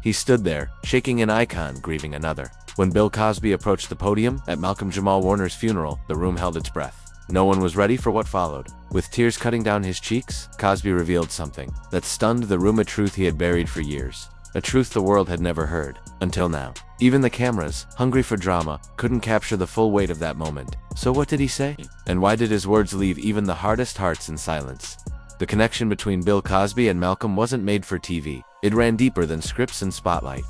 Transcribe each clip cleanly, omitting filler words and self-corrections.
He stood there, shaking an icon, grieving another. When Bill Cosby approached the podium at Malcolm-Jamal Warner's funeral, the room held its breath. No one was ready for what followed. With tears cutting down his cheeks, Cosby revealed something that stunned the room, a truth he had buried for years. A truth the world had never heard, until now. Even the cameras, hungry for drama, couldn't capture the full weight of that moment. So what did he say? And why did his words leave even the hardest hearts in silence? The connection between Bill Cosby and Malcolm wasn't made for TV. It ran deeper than scripts and spotlight.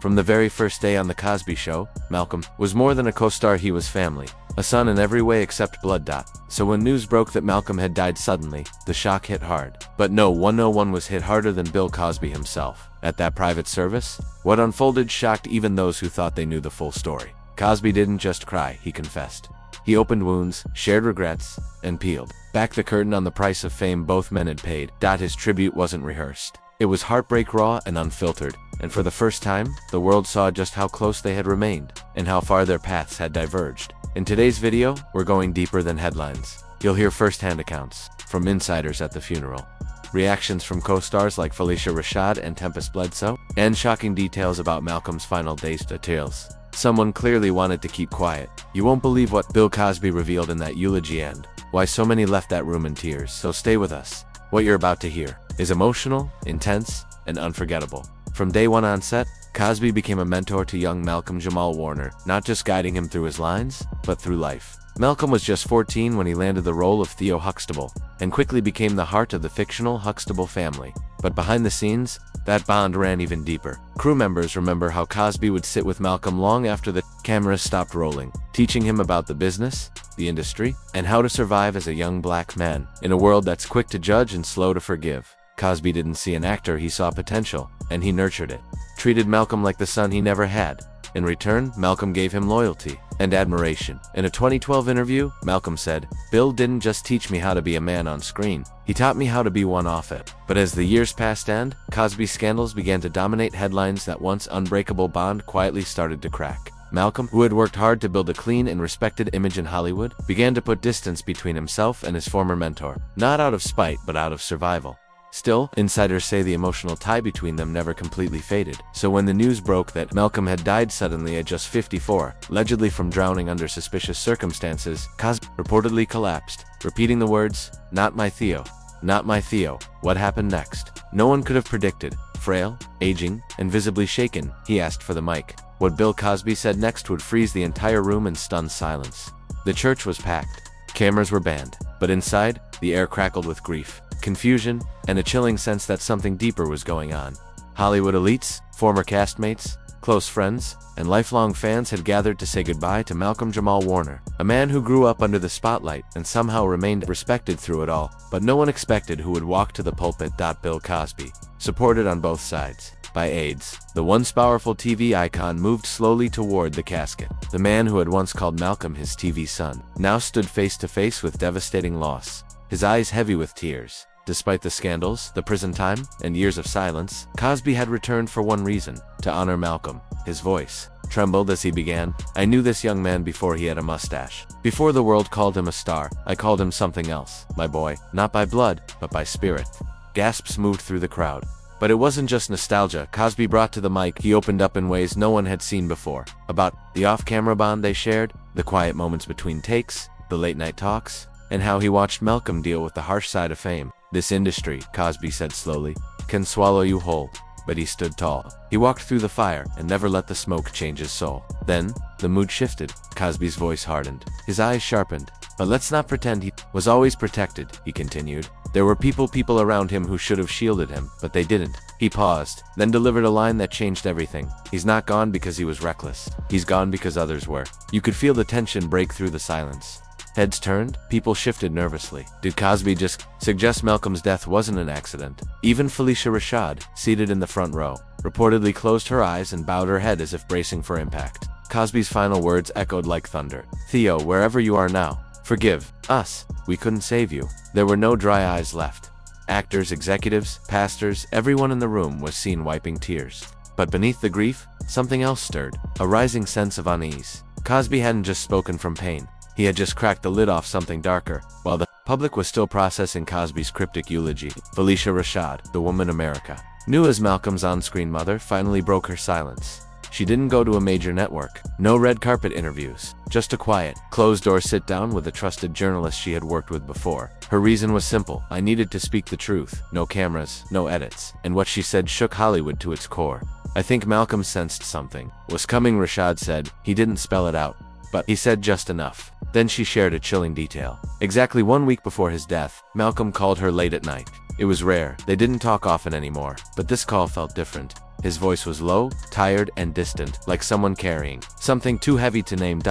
From the very first day on The Cosby Show, Malcolm was more than a co-star, he was family. A son in every way except blood. So when news broke that Malcolm had died suddenly, the shock hit hard. But no one was hit harder than Bill Cosby himself. At that private service, what unfolded shocked even those who thought they knew the full story. Cosby didn't just cry, he confessed. He opened wounds, shared regrets, and peeled back the curtain on the price of fame both men had paid. His tribute wasn't rehearsed. It was heartbreak, raw and unfiltered. And for the first time, the world saw just how close they had remained, and how far their paths had diverged. In today's video, we're going deeper than headlines. You'll hear first-hand accounts from insiders at the funeral, reactions from co-stars like Phylicia Rashad and Tempest Bledsoe, and shocking details about Malcolm's final days. Details someone clearly wanted to keep quiet. You won't believe what Bill Cosby revealed in that eulogy and why so many left that room in tears. So stay with us. What you're about to hear is emotional, intense, and unforgettable. From day one on set, Cosby became a mentor to young Malcolm-Jamal Warner, not just guiding him through his lines, but through life. Malcolm was just 14 when he landed the role of Theo Huxtable, and quickly became the heart of the fictional Huxtable family. But behind the scenes, that bond ran even deeper. Crew members remember how Cosby would sit with Malcolm long after the cameras stopped rolling, teaching him about the business, the industry, and how to survive as a young black man in a world that's quick to judge and slow to forgive. Cosby didn't see an actor, he saw potential, and he nurtured it. Treated Malcolm like the son he never had. In return, Malcolm gave him loyalty and admiration. In a 2012 interview, Malcolm said, "Bill didn't just teach me how to be a man on screen, he taught me how to be one off it." But as the years passed and Cosby's scandals began to dominate headlines, that once unbreakable bond quietly started to crack. Malcolm, who had worked hard to build a clean and respected image in Hollywood, began to put distance between himself and his former mentor, not out of spite but out of survival. Still, insiders say the emotional tie between them never completely faded. So when the news broke that Malcolm had died suddenly at just 54, allegedly from drowning under suspicious circumstances, Cosby reportedly collapsed, repeating the words, "Not my Theo. Not my Theo." What happened next? No one could have predicted. Frail, aging, and visibly shaken, he asked for the mic. What Bill Cosby said next would freeze the entire room in stunned silence. The church was packed. Cameras were banned. But inside, the air crackled with grief, confusion, and a chilling sense that something deeper was going on. Hollywood elites, former castmates, close friends, and lifelong fans had gathered to say goodbye to Malcolm-Jamal Warner, a man who grew up under the spotlight and somehow remained respected through it all. But no one expected who would walk to the pulpit. Bill Cosby, supported on both sides by aides, the once powerful TV icon moved slowly toward the casket. The man who had once called Malcolm his TV son now stood face to face with devastating loss, his eyes heavy with tears. Despite the scandals, the prison time, and years of silence, Cosby had returned for one reason: to honor Malcolm. His voice trembled as he began, "I knew this young man before he had a mustache. Before the world called him a star, I called him something else. My boy, not by blood, but by spirit." Gasps moved through the crowd. But it wasn't just nostalgia Cosby brought to the mic. He opened up in ways no one had seen before. About the off-camera bond they shared, the quiet moments between takes, the late-night talks, and how he watched Malcolm deal with the harsh side of fame. "This industry," Cosby said slowly, "can swallow you whole." But he stood tall. He walked through the fire and never let the smoke change his soul. Then, the mood shifted. Cosby's voice hardened. His eyes sharpened. "But let's not pretend he was always protected," he continued. "There were people around him who should have shielded him, but they didn't." He paused, then delivered a line that changed everything. "He's not gone because he was reckless. He's gone because others were." You could feel the tension break through the silence. Heads turned, people shifted nervously. Did Cosby just suggest Malcolm's death wasn't an accident? Even Phylicia Rashad, seated in the front row, reportedly closed her eyes and bowed her head as if bracing for impact. Cosby's final words echoed like thunder. "Theo, wherever you are now, forgive us. We couldn't save you." There were no dry eyes left. Actors, executives, pastors, everyone in the room was seen wiping tears. But beneath the grief, something else stirred, a rising sense of unease. Cosby hadn't just spoken from pain. He had just cracked the lid off something darker. While the public was still processing Cosby's cryptic eulogy, Phylicia Rashad, the woman America New as Malcolm's on-screen mother, finally broke her silence. She didn't go to a major network. No red carpet interviews. Just a quiet, closed-door sit-down with a trusted journalist she had worked with before. Her reason was simple. I needed to speak the truth. No cameras, no edits. And what she said shook Hollywood to its core. I think Malcolm sensed something was coming, Rashad said. He didn't spell it out, but he said just enough. Then she shared a chilling detail. Exactly 1 week before his death, Malcolm called her late at night. It was rare. They didn't talk often anymore, but this call felt different. His voice was low, tired, and distant, like someone carrying something too heavy to name.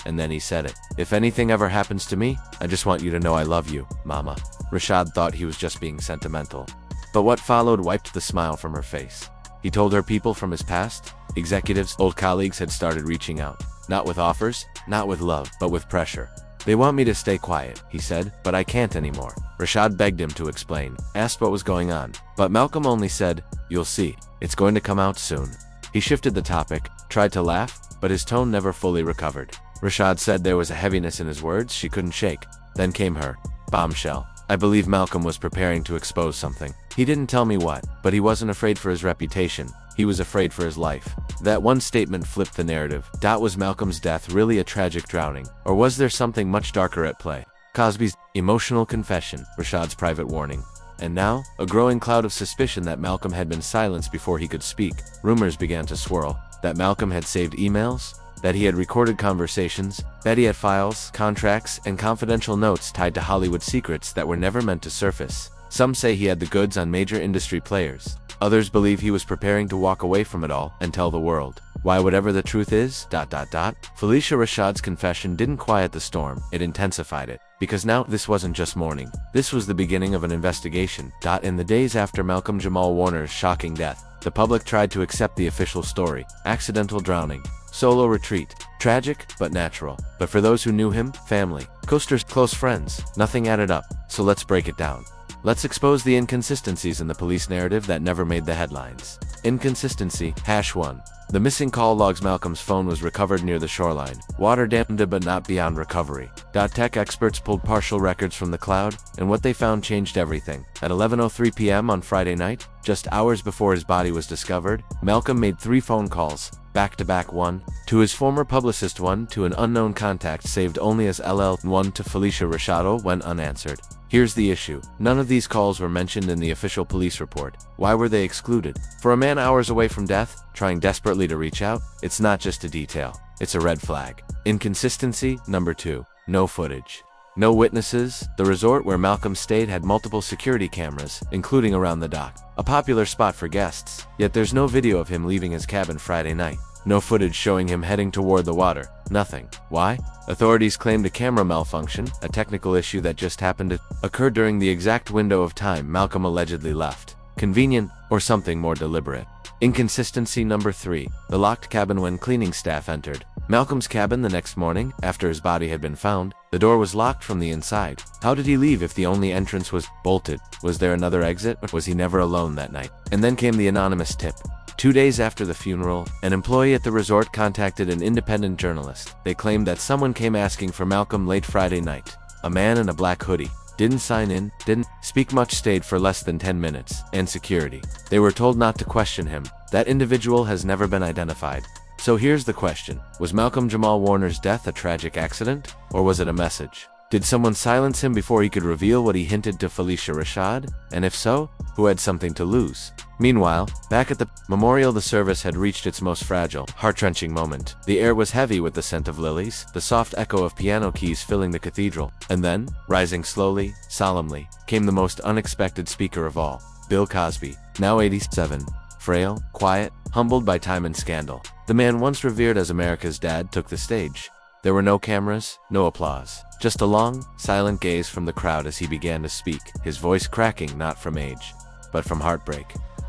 And then he said it. If anything ever happens to me, I just want you to know I love you, Mama. Rashad thought he was just being sentimental. But what followed wiped the smile from her face. He told her people from his past, executives, old colleagues had started reaching out. Not with offers, not with love, but with pressure. They want me to stay quiet, he said, but I can't anymore. Rashad begged him to explain, asked what was going on. But Malcolm only said, you'll see. It's going to come out soon. He shifted the topic, tried to laugh, but his tone never fully recovered. Rashad said there was a heaviness in his words she couldn't shake. Then came her bombshell. I believe Malcolm was preparing to expose something. He didn't tell me what, but he wasn't afraid for his reputation. He was afraid for his life. That one statement flipped the narrative. Was Malcolm's death really a tragic drowning? Or was there something much darker at play? Cosby's emotional confession, Rashad's private warning. And now, a growing cloud of suspicion that Malcolm had been silenced before he could speak. Rumors began to swirl. That Malcolm had saved emails, that he had recorded conversations, that he had files, contracts, and confidential notes tied to Hollywood secrets that were never meant to surface. Some say he had the goods on major industry players. Others believe he was preparing to walk away from it all and tell the world. Why, whatever the truth is, Felicia Rashad's confession didn't quiet the storm, it intensified it. Because now, this wasn't just mourning. This was the beginning of an investigation. In the days after Malcolm-Jamal Warner's shocking death, the public tried to accept the official story. Accidental drowning. Solo retreat. Tragic, but natural. But for those who knew him, family, co-stars, close friends, nothing added up. So let's break it down. Let's expose the inconsistencies in the police narrative that never made the headlines. Inconsistency, #1. The missing call logs. Malcolm's phone was recovered near the shoreline. Water dampened but not beyond recovery. Tech experts pulled partial records from the cloud, and what they found changed everything. At 11:03 p.m. on Friday night, just hours before his body was discovered, Malcolm made 3 phone calls, back-to-back, one to his former publicist, one to an unknown contact saved only as LL, one to Felicia Rashad went unanswered. Here's the issue. None of these calls were mentioned in the official police report. Why were they excluded? For a man hours away from death, trying desperately to reach out, it's not just a detail. It's a red flag. Inconsistency, #2. No footage. No witnesses. The resort where Malcolm stayed had multiple security cameras, including around the dock. A popular spot for guests. Yet there's no video of him leaving his cabin Friday night. No footage showing him heading toward the water. Nothing. Why? Authorities claimed a camera malfunction, a technical issue that just happened to occur during the exact window of time Malcolm allegedly left. Convenient, or something more deliberate. Inconsistency #3. The locked cabin when cleaning staff entered. Malcolm's cabin the next morning, after his body had been found, the door was locked from the inside. How did he leave if the only entrance was bolted? Was there another exit, or was he never alone that night? And then came the anonymous tip. 2 days after the funeral, an employee at the resort contacted an independent journalist. They claimed that someone came asking for Malcolm late Friday night. A man in a black hoodie. Didn't sign in, didn't speak much, stayed for less than 10 minutes, and security. They were told not to question him. That individual has never been identified. So here's the question. Was Malcolm-Jamal Warner's death a tragic accident? Or was it a message? Did someone silence him before he could reveal what he hinted to Felicia Rashad? And if so, who had something to lose? Meanwhile, back at the memorial, the service had reached its most fragile, heart-wrenching moment. The air was heavy with the scent of lilies, the soft echo of piano keys filling the cathedral. And then, rising slowly, solemnly, came the most unexpected speaker of all, Bill Cosby, now 87. Frail, quiet, humbled by time and scandal. The man once revered as America's dad took the stage. There were no cameras, no applause. Just a long, silent gaze from the crowd as he began to speak, his voice cracking not from age, but from heartbreak.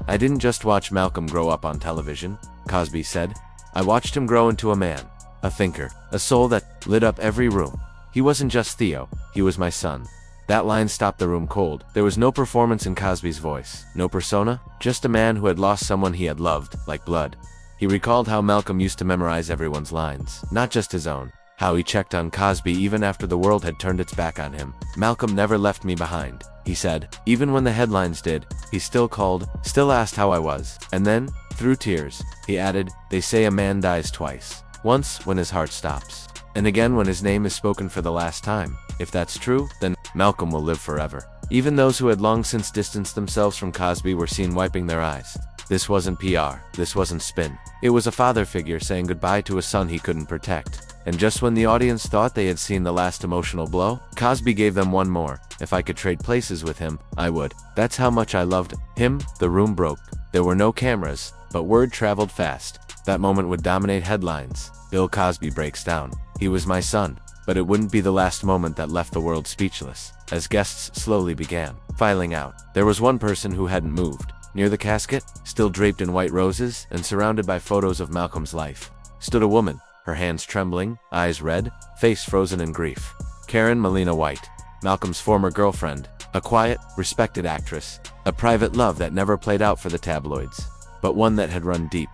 I didn't just watch Malcolm grow up on television, Cosby said. I watched him grow into a man, a thinker, a soul that lit up every room. He wasn't just Theo, he was my son. That line stopped the room cold. There was no performance in Cosby's voice, no persona, just a man who had lost someone he had loved, like blood. He recalled how Malcolm used to memorize everyone's lines, not just his own. How he checked on Cosby even after the world had turned its back on him. Malcolm never left me behind. he said. Even when the headlines did, he still called, still asked how I was. And then, through tears, he added, they say a man dies twice. Once, when his heart stops. And again when his name is spoken for the last time. If that's true, then Malcolm will live forever. Even those who had long since distanced themselves from Cosby were seen wiping their eyes. This wasn't PR. This wasn't spin. It was a father figure saying goodbye to a son he couldn't protect. And just when the audience thought they had seen the last emotional blow, Cosby gave them one more. If I could trade places with him, I would. That's how much I loved him. The room broke. There were no cameras, but word traveled fast. That moment would dominate headlines. Bill Cosby breaks down. He was my son. But it wouldn't be the last moment that left the world speechless. As guests slowly began filing out, there was one person who hadn't moved. Near the casket, still draped in white roses and surrounded by photos of Malcolm's life, stood a woman, her hands trembling, eyes red, face frozen in grief. Karen Melina White, Malcolm's former girlfriend, a quiet, respected actress, a private love that never played out for the tabloids, but one that had run deep.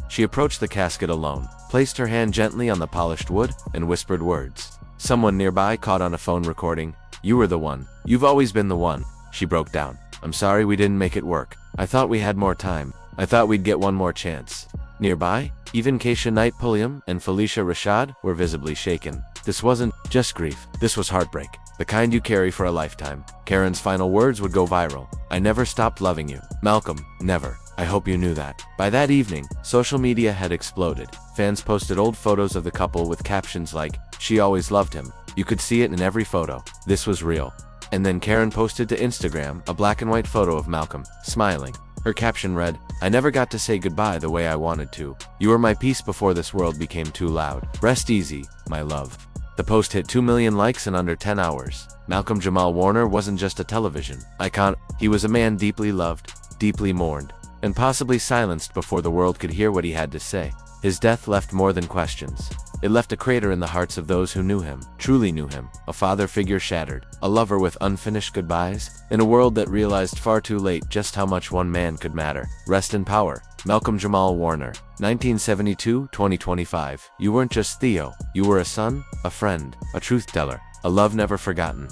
She approached the casket alone, placed her hand gently on the polished wood, and whispered words. Someone nearby caught on a phone recording. You were the one. You've always been the one. She broke down. I'm sorry we didn't make it work. I thought we had more time. I thought we'd get one more chance. Nearby, even Keisha Knight Pulliam and Felicia Rashad were visibly shaken. This wasn't just grief. This was heartbreak. The kind you carry for a lifetime. Karen's final words would go viral. I never stopped loving you. Malcolm, never. I hope you knew that. By that evening, social media had exploded. Fans posted old photos of the couple with captions like, she always loved him. You could see it in every photo. This was real. And then Karen posted to Instagram a black and white photo of Malcolm, smiling. Her caption read, I never got to say goodbye the way I wanted to. You were my peace before this world became too loud. Rest easy, my love. The post hit 2 million likes in under 10 hours. Malcolm-Jamal Warner wasn't just a television icon. He was a man deeply loved, deeply mourned, and possibly silenced before the world could hear what he had to say. His death left more than questions. It left a crater in the hearts of those who knew him, truly knew him, a father figure shattered, a lover with unfinished goodbyes, in a world that realized far too late just how much one man could matter. Rest in power, Malcolm-Jamal Warner, 1972-2025. You weren't just Theo, you were a son, a friend, a truth teller, a love never forgotten.